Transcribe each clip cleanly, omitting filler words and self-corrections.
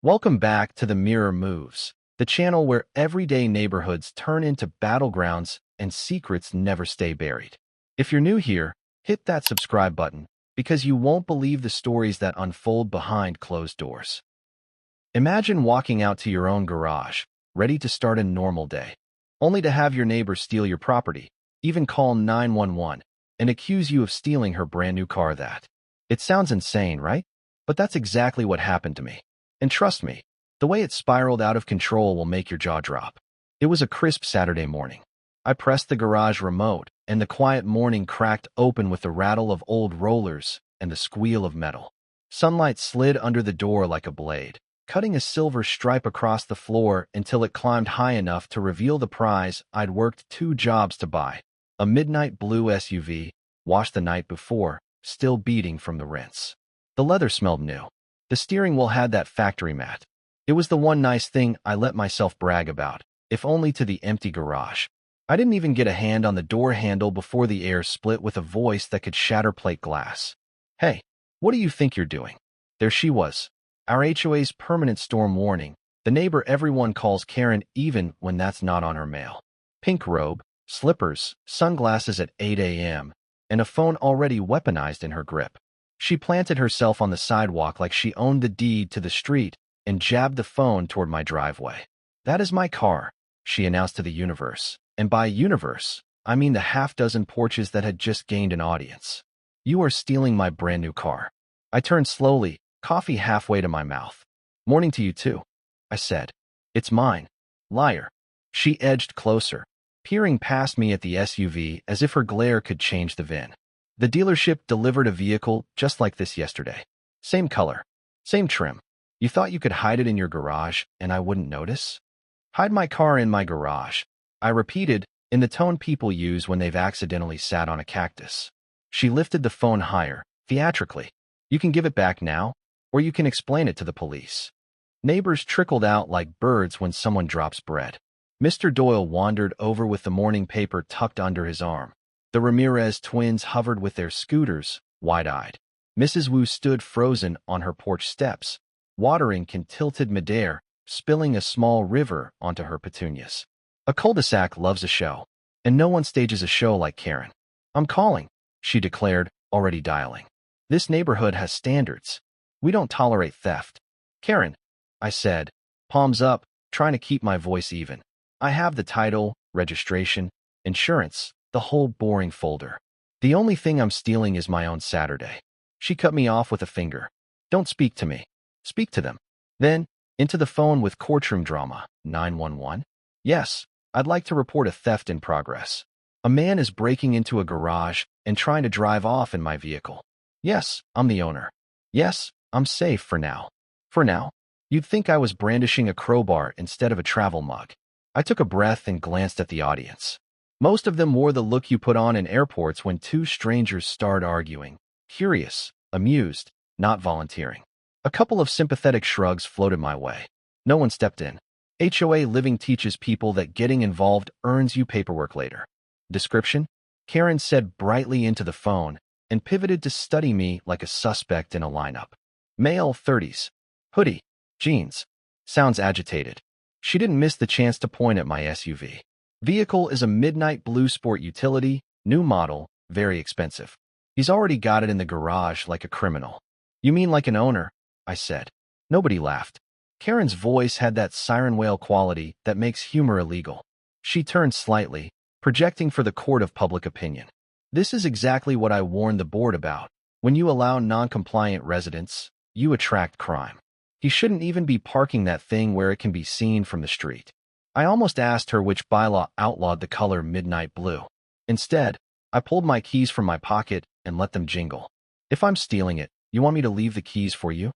Welcome back to the Mirror Moves, the channel where everyday neighborhoods turn into battlegrounds and secrets never stay buried. If you're new here, hit that subscribe button because you won't believe the stories that unfold behind closed doors. Imagine walking out to your own garage, ready to start a normal day, only to have your neighbor steal your property, even call 911, and accuse you of stealing her brand new car. It sounds insane, right? But that's exactly what happened to me. And trust me, the way it spiraled out of control will make your jaw drop. It was a crisp Saturday morning. I pressed the garage remote, and the quiet morning cracked open with the rattle of old rollers and the squeal of metal. Sunlight slid under the door like a blade, cutting a silver stripe across the floor until it climbed high enough to reveal the prize I'd worked 2 jobs to buy, a midnight blue SUV, washed the night before, still beating from the rinse. The leather smelled new. The steering wheel had that factory mat. It was the one nice thing I let myself brag about, if only to the empty garage. I didn't even get a hand on the door handle before the air split with a voice that could shatter plate glass. "Hey, what do you think you're doing?" There she was, our HOA's permanent storm warning, the neighbor everyone calls Karen even when that's not on her mail. Pink robe, slippers, sunglasses at 8 a.m., and a phone already weaponized in her grip. She planted herself on the sidewalk like she owned the deed to the street and jabbed the phone toward my driveway. "That is my car," she announced to the universe. And by universe, I mean the half-dozen porches that had just gained an audience. "You are stealing my brand new car." I turned slowly, coffee halfway to my mouth. "Morning to you too," I said. "It's mine." "Liar." She edged closer, peering past me at the SUV as if her glare could change the VIN. "The dealership delivered a vehicle just like this yesterday. Same color, same trim. You thought you could hide it in your garage and I wouldn't notice?" "Hide my car in my garage," I repeated, in the tone people use when they've accidentally sat on a cactus. She lifted the phone higher, theatrically. "You can give it back now, or you can explain it to the police." Neighbors trickled out like birds when someone drops bread. Mr. Doyle wandered over with the morning paper tucked under his arm. The Ramirez twins hovered with their scooters, wide-eyed. Mrs. Wu stood frozen on her porch steps, watering can tilted midair, spilling a small river onto her petunias. A cul-de-sac loves a show, and no one stages a show like Karen. "I'm calling," she declared, already dialing. "This neighborhood has standards. We don't tolerate theft." "Karen," I said, palms up, trying to keep my voice even. "I have the title, registration, insurance, the whole boring folder. The only thing I'm stealing is my own Saturday." She cut me off with a finger. "Don't speak to me. Speak to them." Then, into the phone with courtroom drama. 911? "Yes, I'd like to report a theft in progress. A man is breaking into a garage and trying to drive off in my vehicle." "Yes, I'm the owner." "Yes, I'm safe for now." "For now?" You'd think I was brandishing a crowbar instead of a travel mug. I took a breath and glanced at the audience. Most of them wore the look you put on in airports when 2 strangers start arguing. Curious, amused, not volunteering. A couple of sympathetic shrugs floated my way. No one stepped in. HOA living teaches people that getting involved earns you paperwork later. Description? Karen said brightly into the phone and pivoted to study me like a suspect in a lineup. Male 30s. Hoodie. Jeans. Sounds agitated. She didn't miss the chance to point at my SUV. Vehicle is a midnight blue sport utility, new model, very expensive. He's already got it in the garage like a criminal. "You mean like an owner?" I said. Nobody laughed. Karen's voice had that siren wail quality that makes humor illegal. She turned slightly, projecting for the court of public opinion. "This is exactly what I warned the board about. When you allow non-compliant residents, you attract crime. He shouldn't even be parking that thing where it can be seen from the street." I almost asked her which bylaw outlawed the color midnight blue. Instead, I pulled my keys from my pocket and let them jingle. "If I'm stealing it, you want me to leave the keys for you?"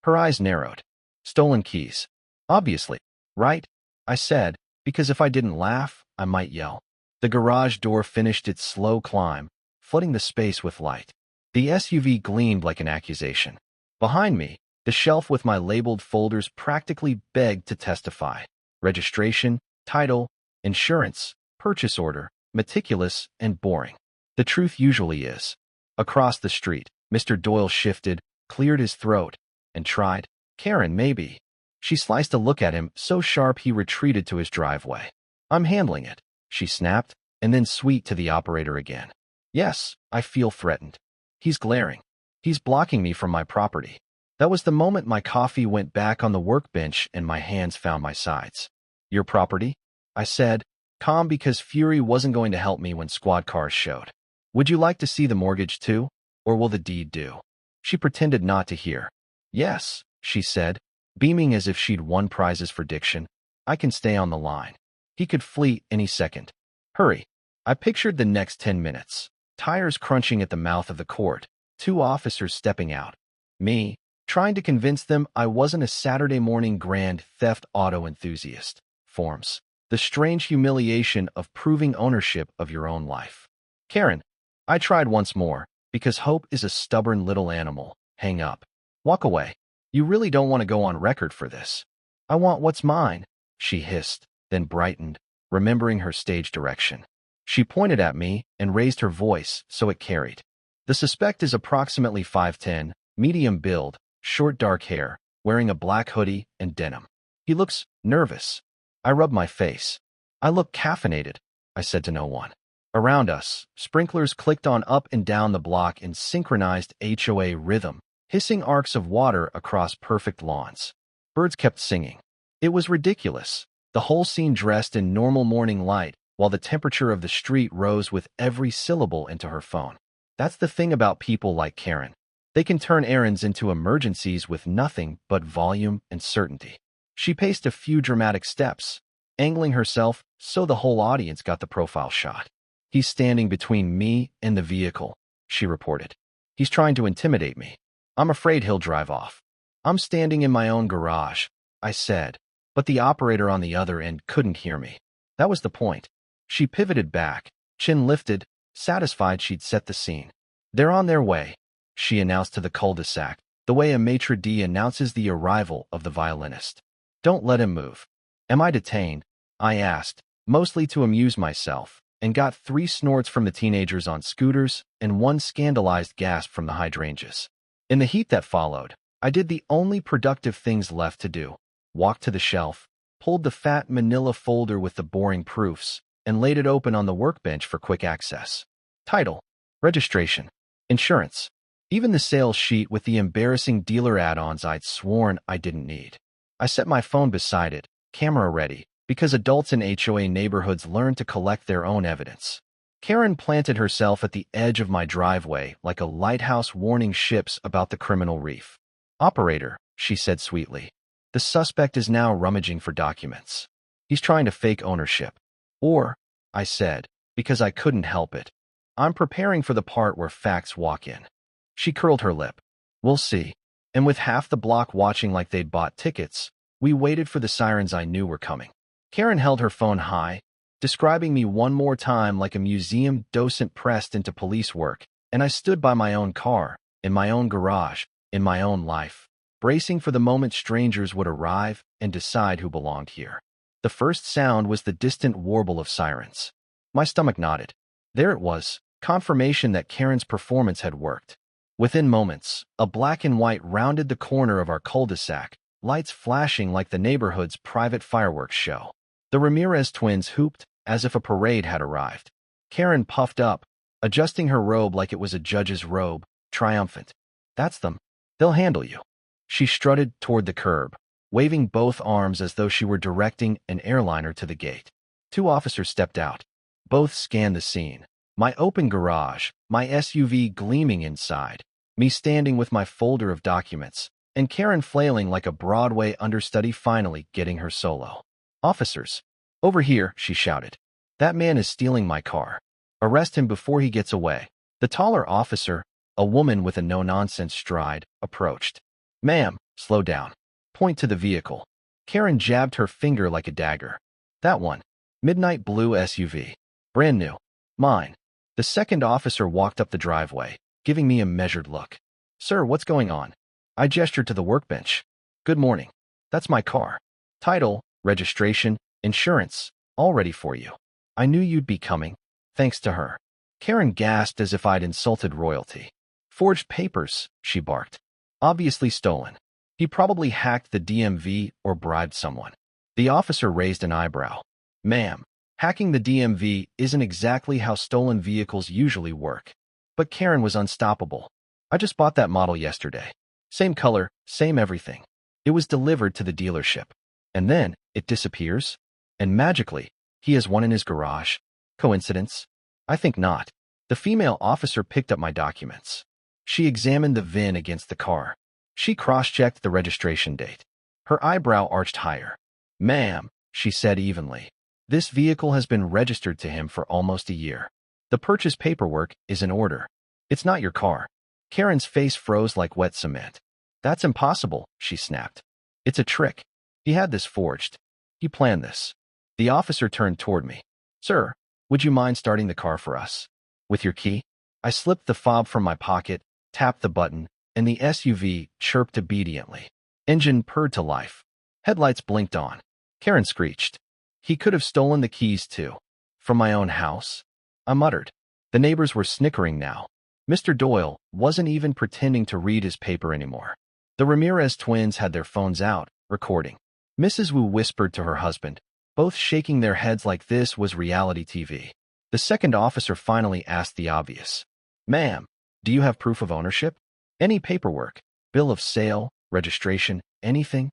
Her eyes narrowed. "Stolen keys. Obviously, right?" I said, because if I didn't laugh, I might yell. The garage door finished its slow climb, flooding the space with light. The SUV gleamed like an accusation. Behind me, the shelf with my labeled folders practically begged to testify. Registration, title, insurance, purchase order, meticulous and boring. The truth usually is. Across the street, Mr. Doyle shifted, cleared his throat, and tried. "Karen, maybe. She sliced a look at him so sharp he retreated to his driveway. I'm handling it, she snapped, and then sweet to the operator again. Yes, I feel threatened. He's glaring. He's blocking me from my property. That was the moment my coffee went back on the workbench and my hands found my sides. Your property? I said, calm because fury wasn't going to help me when squad cars showed. Would you like to see the mortgage too? Or will the deed do? She pretended not to hear. Yes, she said, beaming as if she'd won prizes for diction. I can stay on the line. He could flee any second. Hurry. I pictured the next 10 minutes. Tires crunching at the mouth of the court. 2 officers stepping out. Me, trying to convince them I wasn't a Saturday morning grand theft auto enthusiast. Forms. The strange humiliation of proving ownership of your own life. Karen, I tried once more, because hope is a stubborn little animal. Hang up. Walk away. You really don't want to go on record for this. I want what's mine, she hissed, then brightened, remembering her stage direction. She pointed at me and raised her voice so it carried. The suspect is approximately 5'10", medium build, short dark hair, wearing a black hoodie and denim. He looks nervous. I rubbed my face. I look caffeinated, I said to no one. Around us, sprinklers clicked on up and down the block in synchronized HOA rhythm, hissing arcs of water across perfect lawns. Birds kept singing. It was ridiculous. The whole scene dressed in normal morning light, while the temperature of the street rose with every syllable into her phone. That's the thing about people like Karen. They can turn errands into emergencies with nothing but volume and certainty. She paced a few dramatic steps, angling herself so the whole audience got the profile shot. He's standing between me and the vehicle, she reported. He's trying to intimidate me. I'm afraid he'll drive off. I'm standing in my own garage, I said, but the operator on the other end couldn't hear me. That was the point. She pivoted back, chin lifted, satisfied she'd set the scene. They're on their way, she announced to the cul-de-sac, the way a maitre d' announces the arrival of the violinist. Don't let him move. Am I detained? I asked, mostly to amuse myself, and got 3 snorts from the teenagers on scooters and 1 scandalized gasp from the hydrangeas. In the heat that followed, I did the only productive things left to do. Walked to the shelf, pulled the fat manila folder with the boring proofs, and laid it open on the workbench for quick access. Title, registration, insurance, even the sales sheet with the embarrassing dealer add-ons I'd sworn I didn't need. I set my phone beside it, camera ready, because adults in HOA neighborhoods learn to collect their own evidence. Karen planted herself at the edge of my driveway like a lighthouse warning ships about the criminal reef. Operator, she said sweetly. The suspect is now rummaging for documents. He's trying to fake ownership. Or, I said, because I couldn't help it. I'm preparing for the part where facts walk in. She curled her lip. We'll see. And with half the block watching like they'd bought tickets, we waited for the sirens I knew were coming. Karen held her phone high, describing me one more time like a museum docent pressed into police work, and I stood by my own car, in my own garage, in my own life, bracing for the moment strangers would arrive and decide who belonged here. The first sound was the distant warble of sirens. My stomach nodded. There it was, confirmation that Karen's performance had worked. Within moments, a black and white rounded the corner of our cul-de-sac, lights flashing like the neighborhood's private fireworks show. The Ramirez twins hooped as if a parade had arrived. Karen puffed up, adjusting her robe like it was a judge's robe, triumphant. That's them. They'll handle you. She strutted toward the curb, waving both arms as though she were directing an airliner to the gate. 2 officers stepped out. Both scanned the scene. My open garage, my SUV gleaming inside, me standing with my folder of documents, and Karen flailing like a Broadway understudy finally getting her solo. Officers, over here, she shouted. That man is stealing my car. Arrest him before he gets away. The taller officer, a woman with a no-nonsense stride, approached. Ma'am, slow down. Point to the vehicle. Karen jabbed her finger like a dagger. That one. Midnight blue SUV. Brand new. Mine. The second officer walked up the driveway, giving me a measured look. Sir, what's going on? I gestured to the workbench. Good morning. That's my car. Title, registration, insurance, all ready for you. I knew you'd be coming, thanks to her. Karen gasped as if I'd insulted royalty. Forged papers, she barked. Obviously stolen. He probably hacked the DMV or bribed someone. The officer raised an eyebrow. Ma'am, hacking the DMV isn't exactly how stolen vehicles usually work. But Karen was unstoppable. I just bought that model yesterday. Same color, same everything. It was delivered to the dealership. And then, it disappears? And magically, he has one in his garage. Coincidence? I think not. The female officer picked up my documents. She examined the VIN against the car. She cross-checked the registration date. Her eyebrow arched higher. Ma'am, she said evenly, this vehicle has been registered to him for almost a year. The purchase paperwork is in order. It's not your car. Karen's face froze like wet cement. That's impossible, she snapped. It's a trick. He had this forged. He planned this. The officer turned toward me. Sir, would you mind starting the car for us? With your key? I slipped the fob from my pocket, tapped the button, and the SUV chirped obediently. Engine purred to life. Headlights blinked on. Karen screeched. He could have stolen the keys too. From my own house? I muttered. The neighbors were snickering now. Mr. Doyle wasn't even pretending to read his paper anymore. The Ramirez twins had their phones out, recording. Mrs. Wu whispered to her husband, both shaking their heads like this was reality TV. The second officer finally asked the obvious. Ma'am, do you have proof of ownership? Any paperwork, bill of sale, registration, anything?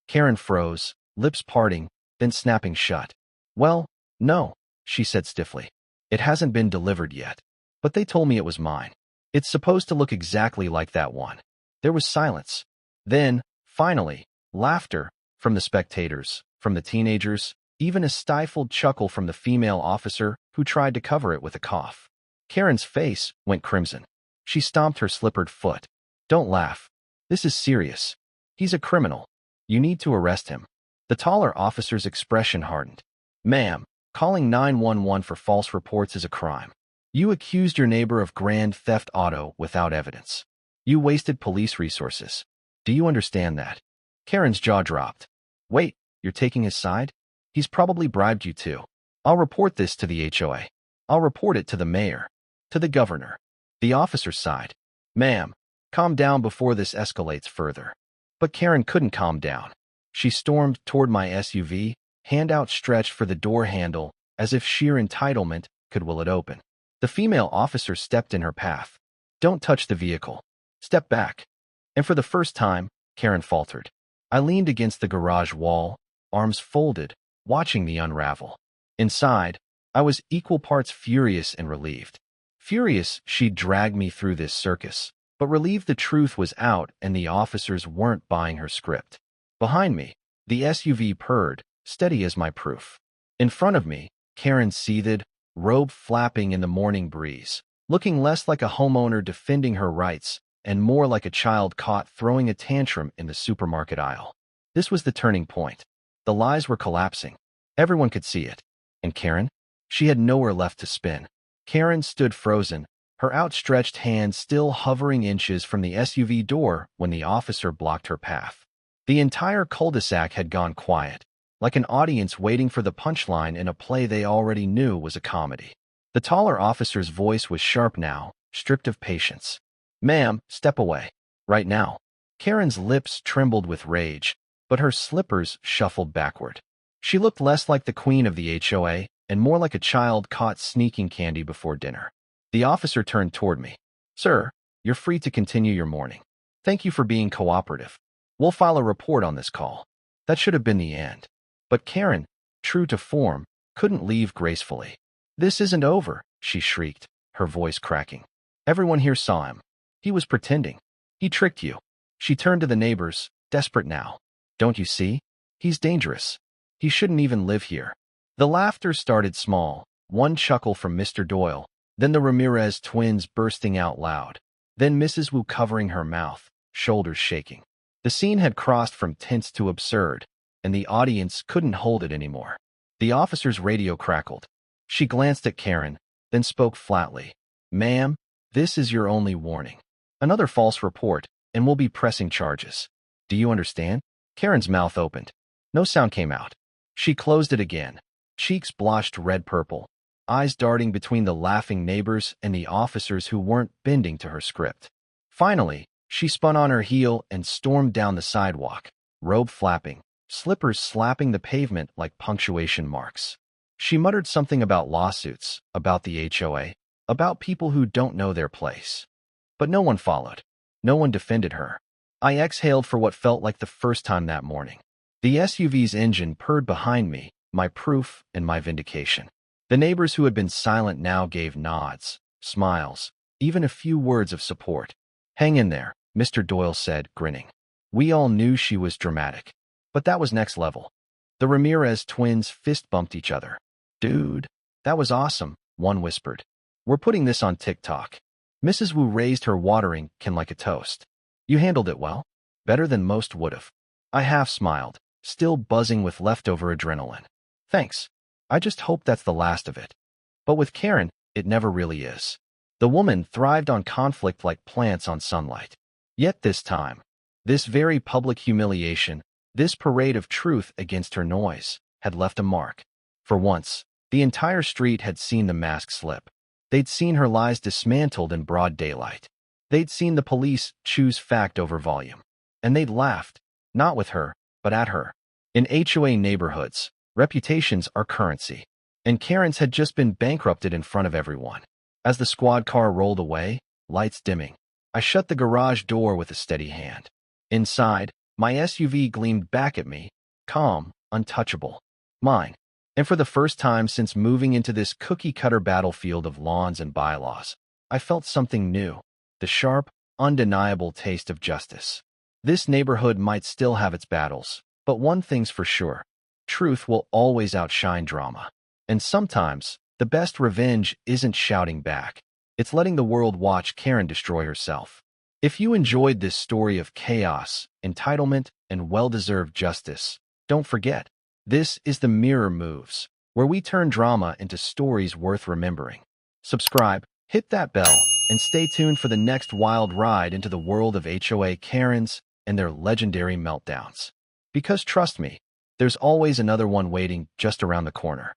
Karen froze, lips parting, then snapping shut. Well, no, she said stiffly. It hasn't been delivered yet. But they told me it was mine. It's supposed to look exactly like that one. There was silence. Then, finally, laughter from the spectators, from the teenagers, even a stifled chuckle from the female officer who tried to cover it with a cough. Karen's face went crimson. She stomped her slippered foot. Don't laugh. This is serious. He's a criminal. You need to arrest him. The taller officer's expression hardened. Ma'am, calling 911 for false reports is a crime. You accused your neighbor of grand theft auto without evidence. You wasted police resources. Do you understand that? Karen's jaw dropped. Wait, you're taking his side? He's probably bribed you too. I'll report this to the HOA. I'll report it to the mayor. To the governor. The officer sighed. Ma'am, calm down before this escalates further. But Karen couldn't calm down. She stormed toward my SUV, hand outstretched for the door handle, as if sheer entitlement could will it open. The female officer stepped in her path. Don't touch the vehicle. Step back. And for the first time, Karen faltered. I leaned against the garage wall, arms folded, watching the unravel. Inside, I was equal parts furious and relieved. Furious she'd dragged me through this circus, but relieved the truth was out and the officers weren't buying her script. Behind me, the SUV purred, steady as my proof. In front of me, Karen seethed, robe flapping in the morning breeze, looking less like a homeowner defending her rights and more like a child caught throwing a tantrum in the supermarket aisle. This was the turning point. The lies were collapsing. Everyone could see it. And Karen? She had nowhere left to spin. Karen stood frozen, her outstretched hand still hovering inches from the SUV door when the officer blocked her path. The entire cul-de-sac had gone quiet, like an audience waiting for the punchline in a play they already knew was a comedy. The taller officer's voice was sharp now, stripped of patience. Ma'am, step away. Right now. Karen's lips trembled with rage, but her slippers shuffled backward. She looked less like the queen of the HOA and more like a child caught sneaking candy before dinner. The officer turned toward me. Sir, you're free to continue your morning. Thank you for being cooperative. We'll file a report on this call. That should have been the end. But Karen, true to form, couldn't leave gracefully. This isn't over, she shrieked, her voice cracking. Everyone here saw him. He was pretending. He tricked you. She turned to the neighbors, desperate now. Don't you see? He's dangerous. He shouldn't even live here. The laughter started small, one chuckle from Mr. Doyle, then the Ramirez twins bursting out loud, then Mrs. Wu covering her mouth, shoulders shaking. The scene had crossed from tense to absurd, and the audience couldn't hold it anymore. The officer's radio crackled. She glanced at Karen, then spoke flatly. Ma'am, this is your only warning. Another false report, and we'll be pressing charges. Do you understand? Karen's mouth opened. No sound came out. She closed it again, cheeks blotched red-purple, eyes darting between the laughing neighbors and the officers who weren't bending to her script. Finally, She spun on her heel and stormed down the sidewalk, robe flapping, slippers slapping the pavement like punctuation marks. She muttered something about lawsuits, about the HOA, about people who don't know their place. But no one followed. No one defended her. I exhaled for what felt like the first time that morning. The SUV's engine purred behind me, my proof and my vindication. The neighbors who had been silent now gave nods, smiles, even a few words of support. "Hang in there," Mr. Doyle said, grinning. We all knew she was dramatic. But that was next level. The Ramirez twins fist-bumped each other. "Dude, that was awesome," one whispered. "We're putting this on TikTok." Mrs. Wu raised her watering can like a toast. "You handled it well. Better than most would've." I half smiled, still buzzing with leftover adrenaline. "Thanks. I just hope that's the last of it." But with Karen, it never really is. The woman thrived on conflict like plants on sunlight. Yet this time, this very public humiliation, this parade of truth against her noise, had left a mark. For once, the entire street had seen the mask slip. They'd seen her lies dismantled in broad daylight. They'd seen the police choose fact over volume. And they'd laughed, not with her, but at her. In HOA neighborhoods, reputations are currency. And Karen's had just been bankrupted in front of everyone. As the squad car rolled away, lights dimming, I shut the garage door with a steady hand. Inside, my SUV gleamed back at me, calm, untouchable. Mine. And for the first time since moving into this cookie-cutter battlefield of lawns and bylaws, I felt something new, the sharp, undeniable taste of justice. This neighborhood might still have its battles, but one thing's for sure: truth will always outshine drama. And sometimes, the best revenge isn't shouting back. It's letting the world watch Karen destroy herself. If you enjoyed this story of chaos, entitlement, and well-deserved justice, don't forget, this is the Mirror Moves, where we turn drama into stories worth remembering. Subscribe, hit that bell, and stay tuned for the next wild ride into the world of HOA Karens and their legendary meltdowns. Because trust me, there's always another one waiting just around the corner.